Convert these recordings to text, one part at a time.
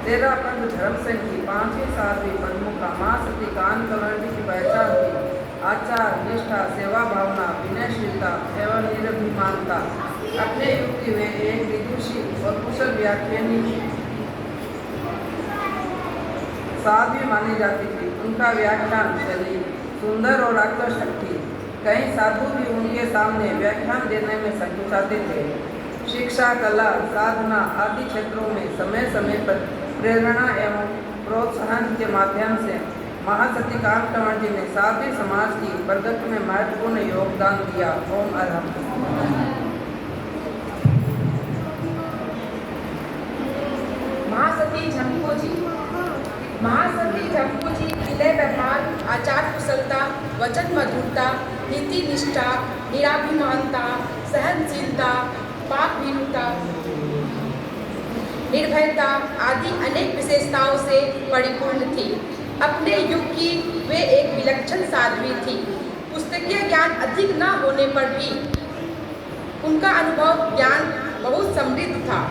13 पंथ धर्म संघ की 5वीं 7वीं प्रमुखा माँ सती कान कमंडी की पहचान थी। आचार, निष्ठा, सेवा भावना, विनयशीलता एवं निरभिमानता। अपने युग की वे एक विदुषी और कुशल व्याख्यानी साध्वी मानी जाती थी। उनका व्याख्यान शैली सुंदर और आकर्षक थी। कई साधु भी उनके सामने व्याख्यान देने में संकोचाते थे। शिक्षा, कला, साधना आदि क्षेत्रों में समय समय पर प्रेरणा एवं प्रोत्साहन के माध्यम से महासती कांकमण जी ने साध्वी समाज की प्रगति में महत्वपूर्ण योगदान दिया। ओम अरहम। महासती झम्पू जी। महासती झम्पू जी विनय व्यवहार, आचार कुशलता, वचन मधुरता, नीति निष्ठा, निराभिमानता, सहनशीलता, पाप भीरुता, निर्भयता आदि अनेक विशेषताओं से परिपूर्ण थी। अपने युग की वे एक विलक्षण साध्वी थी। पुस्तकीय ज्ञान अधिक न होने पर भी उनका अनुभव ज्ञान बहुत समृद्ध था।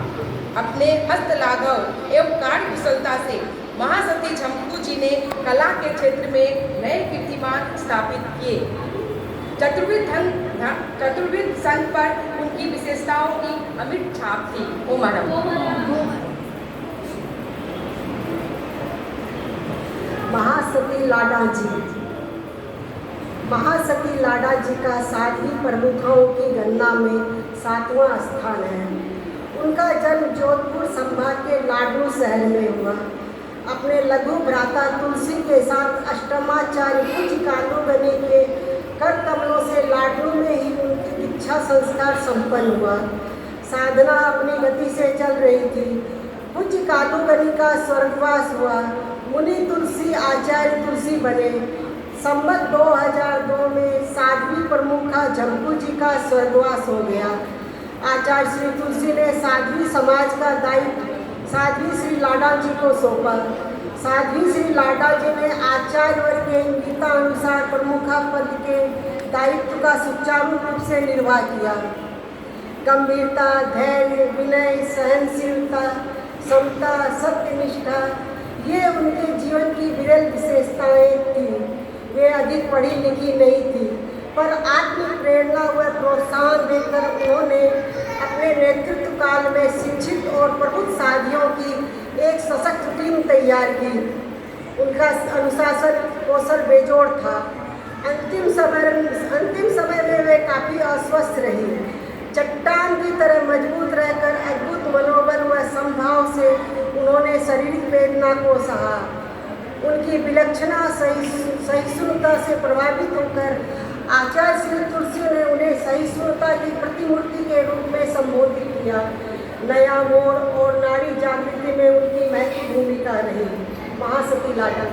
अपने हस्तलाघव एवं कार्य कुशलता से महासती झम्पू जी ने कला के क्षेत्र में नए कीर्तिमान स्थापित किए। चतुर्विध संघ पर उनकी विशेषताओं की अमिट छाप थी। ओम महासती लाडा जी। महासती लाडा जी का 7वीं प्रमुखाओं की गणना में 7वां स्थान है। उनका जन्म जोधपुर संभाग के लाडू शहर में हुआ। अपने लघु भ्राता तुलसी के साथ अष्टमाचार्य पूज्य कालूगनी के कर कमलों से लाडू में ही उनकी दीक्षा संस्कार संपन्न हुआ। साधना अपनी गति से चल रही थी। पूज्य कालूगनी का स्वर्गवास हुआ। मुनि तुलसी आचार्य तुलसी बने। संवत 2002 में साध्वी प्रमुखा झम्पू जी का स्वर्गवास हो गया। आचार्य श्री तुलसी ने साध्वी समाज का दायित्व साध्वी श्री लाडा जी को सौंपा। साध्वी श्री लाडा जी ने आचार्य वर्ग के गीता अनुसार प्रमुखा पद के दायित्व का सुचारू रूप से निर्वाह किया। गंभीरता, धैर्य, विनय, सहनशीलता, समता, सत्यनिष्ठा ये उनके जीवन की विरल विशेषताएं थी। वे अधिक पढ़ी लिखी नहीं थी, पर आत्म प्रेरणा व प्रोत्साहन देकर उन्होंने अपने नेतृत्व काल में शिक्षित और प्रबुद्ध साधियों की एक सशक्त टीम तैयार की। उनका अनुशासन कौशल बेजोड़ था। अंतिम समय में वे काफ़ी अस्वस्थ रही। चट्टान की तरह मजबूत रहकर अद्भुत मनोबल व समभाव से उन्होंने शारीरिक वेदना को सहा। उनकी विलक्षणा सहिष्णुता से प्रभावित होकर आचार्य श्री तुलसी ने उन्हें सहिष्णुता की प्रतिमूर्ति के रूप में संबोधित किया। नया मोड़ और नारी जागृति में उनकी महत्वपूर्ण भूमिका रही। महासती लाडा।